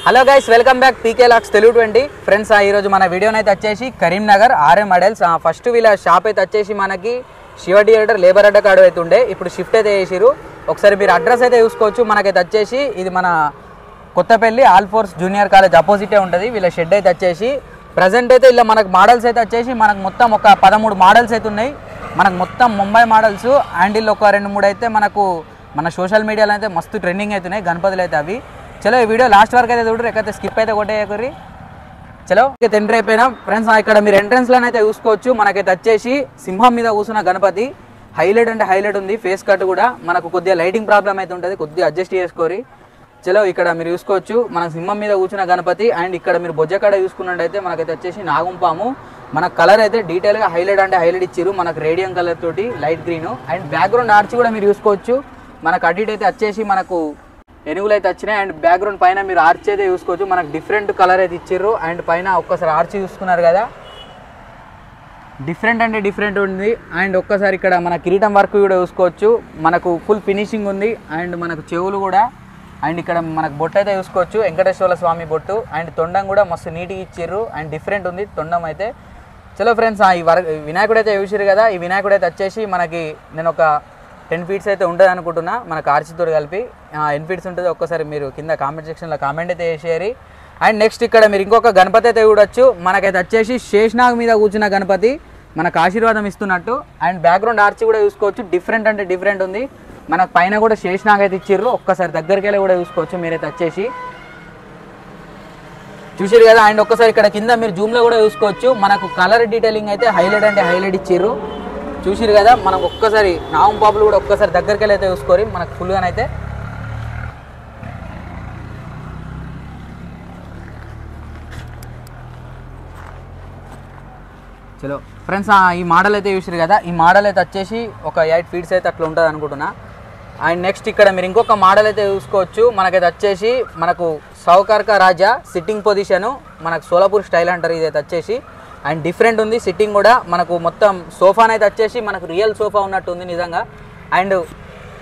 Hello guys, welcome back పీకే లాక్స్ Telugu 20 friends. ఈరోజు మన వీడియోని అయితే వచ్చేసి కరీంనగర్ ఆర్ఎం మోడల్స్. ఫస్ట్ వీళ్ళ షాప్ అయితే వచ్చేసి మనకి శివ థియేటర్ లేబర్ అడ్డ కాడు అయితే ఉండే, ఇప్పుడు షిఫ్ట్ అయితే చేసిరు. ఒకసారి మీరు అడ్రస్ అయితే చూసుకోవచ్చు. మనకైతే వచ్చేసి ఇది మన Kothapalli all forces junior college అపోజిటే ఉంటుంది వీళ్ళ షెడ్ అయితే వచ్చేసి. ప్రజెంట్ అయితే ఇలా మనకు మోడల్స్ అయితే వచ్చేసి మనకు మొత్తం ఒక 13 మోడల్స్ అయితే ఉన్నాయి. మనకు మొత్తం ముంబై మోడల్స్ అండ్ ఇల్లు ఒక 2-3 అయితే మనకు మన సోషల్ మీడియాలో అయితే మస్తు ట్రెండింగ్ అవుతున్నాయి గణపతులు అయితే అవి. చలో ఈ వీడియో లాస్ట్ వరకు అయితే చూడరు, ఎక్కడైతే స్కిప్ అయితే కొట్టేయకర్రి. చలో ఎంట్రీ అయిపోయినా ఫ్రెండ్స్. ఇక్కడ మీరు ఎంట్రన్స్లో అయితే చూసుకోవచ్చు. మనకైతే వచ్చేసి సింహం మీద కూర్చున్న గణపతి హైలైట్ అంటే హైలైట్ ఉంది. ఫేస్ కట్ కూడా మనకు కొద్దిగా లైటింగ్ ప్రాబ్లం అయితే ఉంటుంది, కొద్దిగా అడ్జస్ట్ చేసుకోరి. చలో ఇక్కడ మీరు చూసుకోవచ్చు మన సింహం మీద కూర్చున్న గణపతి. అండ్ ఇక్కడ మీరు బొజ్జకాడ చూసుకున్నట్టయితే మనకైతే వచ్చేసి నాగుంపాము. మన కలర్ అయితే డీటెయిల్గా హైలైట్ అంటే హైలైట్ ఇచ్చారు. మనకు రేడియం కలర్ తోటి light green. And background arch కూడా మీరు చూసుకోవచ్చు. మనకు అటు అయితే వచ్చేసి మనకు ఎనుగులు అయితే వచ్చినాయి. అండ్ బ్యాక్గ్రౌండ్ పైన మీరు ఆర్చ్ అయితే చూసుకోవచ్చు. మనకు డిఫరెంట్ కలర్ అయితే ఇచ్చారు. అండ్ పైన ఒక్కసారి ఆర్చ్ చూసుకున్నారు కదా, డిఫరెంట్ అంటే డిఫరెంట్ ఉంది. అండ్ ఒక్కసారి ఇక్కడ మన కిరీటం వర్క్ కూడా చూసుకోవచ్చు. మనకు ఫుల్ ఫినిషింగ్ ఉంది. అండ్ మనకు చెవులు కూడా. అండ్ ఇక్కడ మనకు బొట్టు అయితే చూసుకోవచ్చు, వెంకటేశ్వర స్వామి బొట్టు. అండ్ తొండం కూడా మస్తు నీట్గా ఇచ్చారు. అండ్ డిఫరెంట్ ఉంది తొండం అయితే. చలో ఫ్రెండ్స్, ఈ వినాయకుడు అయితే చూసారు కదా. ఈ వినాయకుడు అయితే వచ్చేసి మనకి నేను ఒక 10 ఫీట్స్ అయితే ఉంటుంది అనుకుంటున్నా, మనకు ఆర్చితో కలిపి 10 ఫీట్స్ ఉంటుంది. ఒక్కసారి మీరు కింద కామెంట్ సెక్షన్లో కామెంట్ అయితే చేసేయాలి. అండ్ నెక్స్ట్ ఇక్కడ మీరు ఇంకొక గణపతి అయితే చూడొచ్చు. మనకైతే వచ్చేసి శేషనాగ్ మీద కూర్చున్న గణపతి మనకు ఆశీర్వాదం ఇస్తున్నట్టు. అండ్ బ్యాక్గ్రౌండ్ ఆర్చి కూడా చూసుకోవచ్చు, డిఫరెంట్ అంటే డిఫరెంట్ ఉంది. మనకు పైన కూడా శేషనాగ్ అయితే ఇచ్చిర్రు. ఒక్కసారి దగ్గరికి వెళ్ళి కూడా చూసుకోవచ్చు మీరైతే వచ్చేసి చూసారు కదా. అండ్ ఒక్కసారి ఇక్కడ కింద మీరు జూమ్లో కూడా చూసుకోవచ్చు. మనకు కలర్ డీటెయిలింగ్ అయితే హైలైట్ అంటే హైలైట్ ఇచ్చిర్రు. చూసిరు కదా. మనం ఒక్కసారి నావం పాపులు కూడా ఒక్కసారి దగ్గరికి వెళ్ళి అయితే చూసుకోరి మనకు ఫుల్గానైతే. చలో ఫ్రెండ్స్, ఈ మోడల్ అయితే చూసిరు కదా. ఈ మోడల్ అయితే వచ్చేసి ఒక 8 ఫీట్స్ అయితే అట్లా ఉంటుంది అనుకుంటున్నా. అండ్ నెక్స్ట్ ఇక్కడ మీరు ఇంకొక మోడల్ అయితే చూసుకోవచ్చు. మనకైతే వచ్చేసి మనకు సౌకర్క రాజా సిట్టింగ్ పొజిషను, మనకు సోలాపూర్ స్టైల్ అంటారు ఇదైతే వచ్చేసి. అండ్ డిఫరెంట్ ఉంది సిట్టింగ్ కూడా. మనకు మొత్తం సోఫానైతే అయితే వచ్చేసి మనకు రియల్ సోఫా ఉన్నట్టు ఉంది నిజంగా. అండ్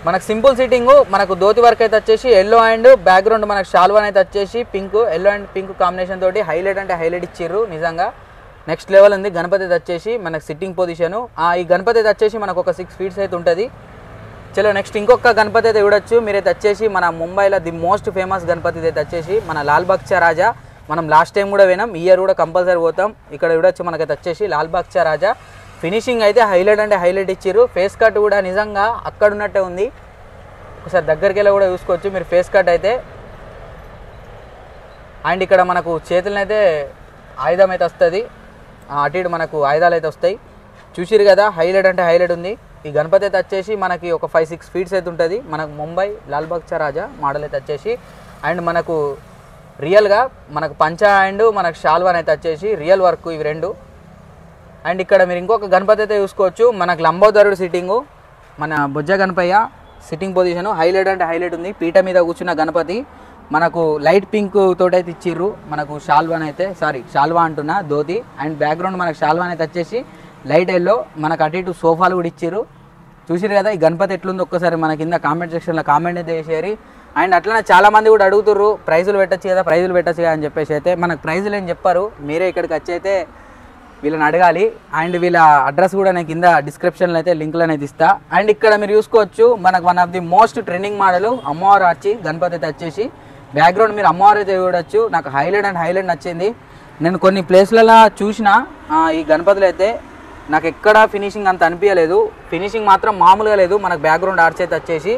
మనకు సింపుల్ సిట్టింగు. మనకు ధోతి వర్క్ అయితే వచ్చేసి ఎల్లో అండ్ బ్యాక్గ్రౌండ్ మనకు షాల్వాన్ అయితే వచ్చేసి pink, yellow and pink combination తోటి హైలైట్ అంటే హైలైట్ ఇచ్చిర్రు నిజంగా. నెక్స్ట్ లెవెల్ ఉంది. గణపతి అయితే వచ్చేసి మనకు సిట్టింగ్ పొజిషను. ఈ గణపతి అయితే వచ్చేసి మనకు ఒక 6 ఫీట్స్ అయితే ఉంటుంది. చలో నెక్స్ట్ ఇంకొక గణపతి అయితే చూడొచ్చు మీరైతే వచ్చేసి మన ముంబైలో ది మోస్ట్ ఫేమస్ గణపతి అయితే వచ్చేసి మన లాల్బాగ్ రాజా. మనం లాస్ట్ టైం కూడా పోయినాం, ఈ ఇయర్ కూడా కంపల్సరీ పోతాం. ఇక్కడ చూడొచ్చు మనకైతే వచ్చేసి లాల్బాగ్ రాజా. ఫినిషింగ్ అయితే హైలైట్ అంటే హైలైట్ ఇచ్చారు. ఫేస్ కట్ కూడా నిజంగా అక్కడ ఉన్నట్టే ఉంది. ఒకసారి దగ్గరికి వెళ్ళి కూడా చూసుకోవచ్చు మీరు ఫేస్ కట్ అయితే. అండ్ ఇక్కడ మనకు చేతులనైతే ఆయుధం అయితే వస్తుంది, అటు ఇటు మనకు ఆయుధాలు అయితే వస్తాయి. చూసిరు కదా, హైలైట్ అంటే హైలైట్ ఉంది. ఈ గణపతి అయితే వచ్చేసి మనకి ఒక 5-6 ఫీట్స్ అయితే ఉంటుంది. మనకు ముంబై లాల్బాగ్ రాజా మోడల్ అయితే వచ్చేసి. అండ్ మనకు రియల్గా మనకు పంచా అండ్ మనకు షాల్వాన్ అయితే వచ్చేసి రియల్ వర్క్ ఇవి రెండు. అండ్ ఇక్కడ మీరు ఇంకొక గణపతి అయితే చూసుకోవచ్చు. మనకు లంబోదరుడు సిట్టింగు, మన బొజ్జ గణపయ్య సిట్టింగ్ పొజిషను హైలైట్ అంటే హైలైట్ ఉంది. పీట మీద కూర్చున్న గణపతి మనకు లైట్ పింక్ తోటైతే ఇచ్చిర్రు. మనకు షాల్వాన్ అయితే షాల్వా అంటున్నా ధోతి. అండ్ బ్యాక్గ్రౌండ్ మనకు షాల్వాన్ అయితే వచ్చేసి లైట్ ఎల్లో. మనకు అటు ఇటు సోఫాలు కూడా ఇచ్చిర్రు. చూసిరు కదా. ఈ గణపతి ఎట్లుందో ఒక్కసారి మన కింద కామెంట్ సెక్షన్లో కామెంట్ అయితే చేసేయాలి. అండ్ అట్లనే చాలామంది కూడా అడుగుతుర్రు ప్రైజులు పెట్టచ్చు కదా అని చెప్పేసి. అయితే మనకు ప్రైజులు ఏం చెప్పారు, మీరే ఇక్కడికి వచ్చి అయితే వీళ్ళని అడగాలి. అండ్ వీళ్ళ అడ్రస్ కూడా నేను కింద డిస్క్రిప్షన్లో అయితే లింక్లు అనేది ఇస్తా. అండ్ ఇక్కడ మీరు చూసుకోవచ్చు మనకు one of the most trending model అమ్మవారు ఆర్చి గణపతి అయితే వచ్చేసి. బ్యాక్గ్రౌండ్ మీరు అమ్మవారు అయితే చూడొచ్చు. నాకు హైలైట్ అండ్ హైలైట్ నచ్చింది. నేను కొన్ని ప్లేస్లలో చూసిన ఈ గణపతులు అయితే నాకు ఎక్కడ ఫినిషింగ్ అంత అనిపించలేదు. ఫినిషింగ్ మాత్రం మామూలుగా లేదు. మనకు బ్యాక్గ్రౌండ్ ఆర్చ్ అయితే వచ్చేసి.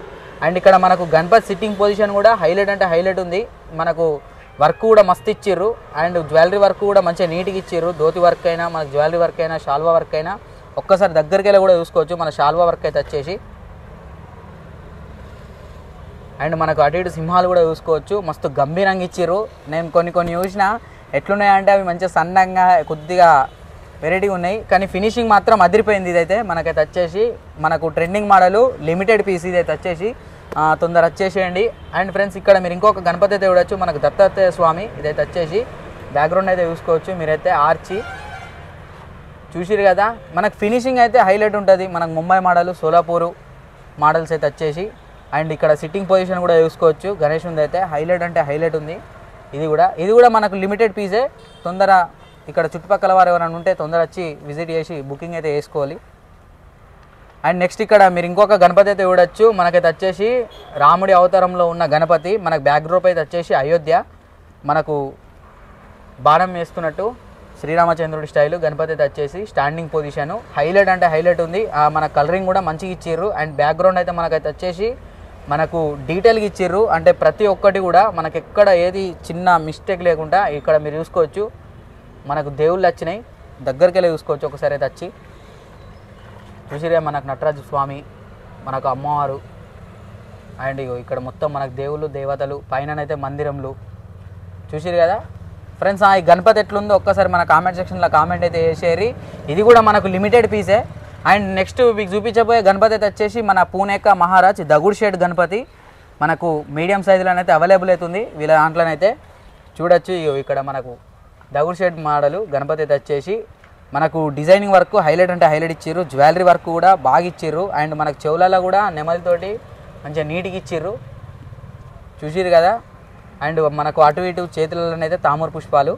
అండ్ ఇక్కడ మనకు గణపతి సిట్టింగ్ పొజిషన్ కూడా హైలైట్ అంటే హైలైట్ ఉంది. మనకు వర్క్ కూడా మస్తు ఇచ్చిర్రు. అండ్ జ్యువెలరీ వర్క్ కూడా మంచిగా నీట్గా ఇచ్చిర్రు. ధోతి వర్క్ అయినా మనకు జ్యువెలరీ వర్క్ అయినా షాల్వా వర్క్ అయినా ఒక్కసారి దగ్గరికి వెళ్ళి కూడా చూసుకోవచ్చు. మన షాల్వా వర్క్ అయితే వచ్చేసి. అండ్ మనకు అటు ఇటు సింహాలు కూడా చూసుకోవచ్చు, మస్తు గంభీరంగా ఇచ్చిర్రు. నేను కొన్ని చూసిన ఎట్లున్నాయంటే అవి మంచిగా సన్నంగా కొద్దిగా వెరైటీగా ఉన్నాయి. కానీ ఫినిషింగ్ మాత్రం అదిరిపోయింది. ఇదైతే మనకైతే వచ్చేసి మనకు ట్రెండింగ్ మోడల్ లిమిటెడ్ పీస్ ఇదైతే వచ్చేసి. తొందర వచ్చేసేయండి. అండ్ ఫ్రెండ్స్ ఇక్కడ మీరు ఇంకొక గణపతి అయితే చూడొచ్చు. మనకు దత్తాత్రేయ స్వామి ఇదైతే వచ్చేసి. బ్యాక్గ్రౌండ్ అయితే చూసుకోవచ్చు మీరైతే ఆర్చి. చూసిరు కదా. మనకు ఫినిషింగ్ అయితే హైలైట్ ఉంటుంది. మనకు ముంబై మోడల్ సోలాపూరు మోడల్స్ అయితే వచ్చేసి. అండ్ ఇక్కడ సిట్టింగ్ పొజిషన్ కూడా చూసుకోవచ్చు. గణేష్ ఉంది అయితే హైలైట్ అంటే హైలైట్ ఉంది. ఇది కూడా మనకు లిమిటెడ్ పీసే. తొందర ఇక్కడ చుట్టుపక్కల వారు ఎవరైనా ఉంటే తొందర వచ్చి విజిట్ చేసి బుకింగ్ అయితే వేసుకోవాలి. అండ్ నెక్స్ట్ ఇక్కడ మీరు ఇంకొక గణపతి అయితే చూడొచ్చు. మనకైతే వచ్చేసి రాముడి అవతారంలో ఉన్న గణపతి. మనకు బ్యాక్ డ్రాప్ అయితే వచ్చేసి అయోధ్య, మనకు బాణం వేస్తున్నట్టు శ్రీరామచంద్రుడి స్టైలు గణపతి అయితే వచ్చేసి స్టాండింగ్ పొజిషను. హైలైట్ అంటే హైలైట్ ఉంది. మన కలరింగ్ కూడా మంచిగా ఇచ్చిర్రు. అండ్ బ్యాక్గ్రౌండ్ అయితే మనకైతే వచ్చేసి మనకు డీటెయిల్గా ఇచ్చిర్రు. అంటే ప్రతి ఒక్కటి కూడా మనకి ఎక్కడ ఏది చిన్న మిస్టేక్ లేకుండా ఇక్కడ మీరు చూసుకోవచ్చు. మనకు దేవుళ్ళు వచ్చినాయి, దగ్గరికి వెళ్ళి చూసుకోవచ్చు. ఒకసారి అయితే వచ్చి చూసిరే మనకు నటరాజ స్వామి, మనకు అమ్మవారు, అండ్ ఇక్కడ మొత్తం మనకు దేవుళ్ళు దేవతలు, పైననైతే మందిరంలు చూసిరు కదా ఫ్రెండ్స్. ఈ గణపతి ఎట్లుందో ఒక్కసారి మన కామెంట్ సెక్షన్లో కామెంట్ అయితే చేసేరి. ఇది కూడా మనకు లిమిటెడ్ పీసే. అండ్ నెక్స్ట్ మీకు చూపించబోయే గణపతి అయితే వచ్చేసి మన పూణేక మహారాజ్ దగుడ్ షేడ్ గణపతి. మనకు మీడియం సైజులోనైతే అవైలబుల్ అవుతుంది వీళ్ళ దాంట్లోనైతే చూడొచ్చు. ఇక్కడ మనకు దగుడ్ షేడ్ మోడల్ గణపతి అయితే వచ్చేసి మనకు డిజైనింగ్ వర్క్ హైలైట్ అంటే హైలైట్ ఇచ్చిర్రు. జ్యువెలరీ వర్క్ కూడా బాగా ఇచ్చిర్రు. అండ్ మనకు చెవులలో కూడా నెమలితోటి మంచిగా నీట్గా ఇచ్చిర్రు చూసిరు కదా. అండ్ మనకు అటు ఇటు చేతులలోనైతే తామర పుష్పాలు.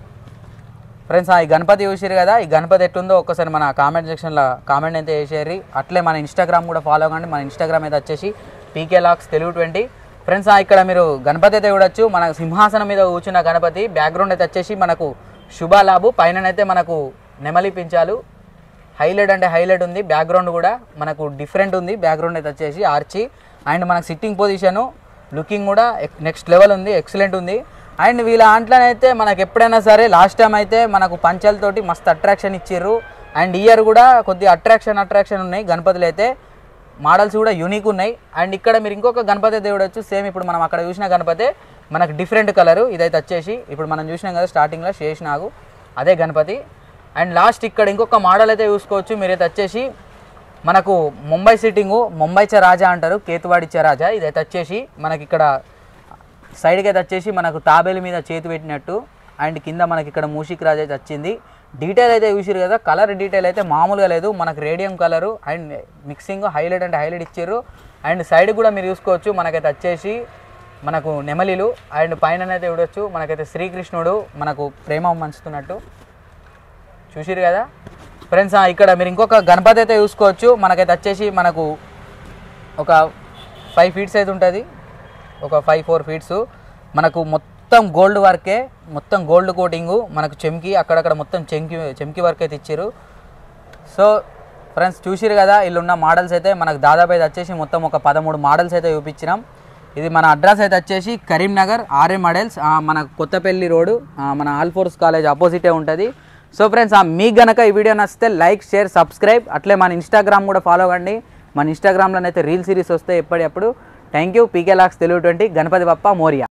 ఫ్రెండ్స్ ఈ గణపతి చూసిరు కదా. ఈ గణపతి ఎట్లుందో ఒక్కసారి మన కామెంట్ సెక్షన్లో కామెంట్ అయితే చేసేరి. అట్లే మన ఇన్స్టాగ్రామ్ కూడా ఫాలో అవ్వండి. మన ఇన్స్టాగ్రామ్ అయితే వచ్చేసి పీకే లాక్స్ తెలుగు 20. ఫ్రెండ్స్ ఇక్కడ మీరు గణపతి అయితే చూడొచ్చు. మన సింహాసనం మీద కూర్చున్న గణపతి. బ్యాక్గ్రౌండ్ అయితే వచ్చేసి మనకు శుభలాభు, పైననైతే మనకు నెమలి పించాలు. హైలైట్ అంటే హైలైట్ ఉంది. బ్యాక్గ్రౌండ్ కూడా మనకు డిఫరెంట్ ఉంది. బ్యాక్గ్రౌండ్ అయితే వచ్చేసి ఆర్చి. అండ్ మనకు సిట్టింగ్ పొజిషను లుకింగ్ కూడా నెక్స్ట్ లెవెల్ ఉంది, ఎక్సలెంట్ ఉంది. అండ్ వీళ్ళ దాంట్లోనైతే మనకు ఎప్పుడైనా సరే లాస్ట్ టైం అయితే మనకు పంచలతోటి మస్తు అట్రాక్షన్ ఇచ్చిర్రు. అండ్ ఇయర్ కూడా కొద్దిగా అట్రాక్షన్ ఉన్నాయి. గణపతులు అయితే మోడల్స్ కూడా యూనిక్ ఉన్నాయి. అండ్ ఇక్కడ మీరు ఇంకొక గణపతి అయితే చూడొచ్చు. సేమ్ ఇప్పుడు మనం అక్కడ చూసిన గణపతి మనకు డిఫరెంట్ కలరు. ఇదైతే వచ్చేసి ఇప్పుడు మనం చూసినాం కదా స్టార్టింగ్లో శేషనాగు, అదే గణపతి. అండ్ లాస్ట్ ఇక్కడ ఇంకొక మోడల్ అయితే చూసుకోవచ్చు. మీరైతే వచ్చేసి మనకు ముంబై సిట్టింగు, ముంబైచ రాజా అంటారు, కేతువాడిచ్చ రాజా. ఇదైతే వచ్చేసి మనకి ఇక్కడ సైడ్కి అయితే వచ్చేసి మనకు తాబేలు మీద చేతి పెట్టినట్టు. అండ్ కింద మనకి ఇక్కడ మూషిక్ రాజు అయితే వచ్చింది. డీటెయిల్ అయితే చూసిరు కదా. కలర్ డీటెయిల్ అయితే మామూలుగా లేదు. మనకు radium colour and mixing highlight అంటే హైలైట్ ఇచ్చారు. అండ్ సైడ్ కూడా మీరు చూసుకోవచ్చు. మనకైతే వచ్చేసి మనకు నెమలిలు. అండ్ పైన అయితే చూడొచ్చు మనకైతే శ్రీకృష్ణుడు మనకు ప్రేమ పంచుతున్నట్టు చూసిరు కదా ఫ్రెండ్స్. ఇక్కడ మీరు ఇంకొక గణపతి అయితే చూసుకోవచ్చు. మనకైతే వచ్చేసి మనకు ఒక 5 ఫీట్స్ అయితే ఉంటుంది, ఒక 5-4 ఫీట్స్. మనకు మొత్తం గోల్డ్ వర్కే, మొత్తం గోల్డ్ కోటింగు. మనకు చెమ్కి అక్కడక్కడ మొత్తం చెమ్కి వర్క్ అయితే ఇచ్చారు. సో ఫ్రెండ్స్ చూసిరు కదా. ఇల్లున్న మోడల్స్ అయితే మనకు దాదాపు అయితే వచ్చేసి మొత్తం ఒక 13 మోడల్స్ అయితే చూపించినాం. ఇది మన అడ్రస్ అయితే వచ్చేసి కరీంనగర్ ఆర్ఏ మోడల్స్, మన కొత్తపల్లి రోడ్డు, మన ఆల్ఫోర్స్ కాలేజ్ ఆపోజిటే ఉంటుంది. సో ఫ్రెండ్స్ మీకు గనక ఈ వీడియో నచ్చితే లైక్, షేర్, సబ్స్క్రైబ్. అట్లే మన ఇన్స్టాగ్రామ్ కూడా ఫాలో అవ్వండి. మన ఇన్స్టాగ్రామ్లోనైతే రీల్ సిరీస్ వస్తాయి ఎప్పటికప్పుడు. Thank you. పీకే లాక్స్ తెలుగు 20. గణపతి బప్ప మోరియా.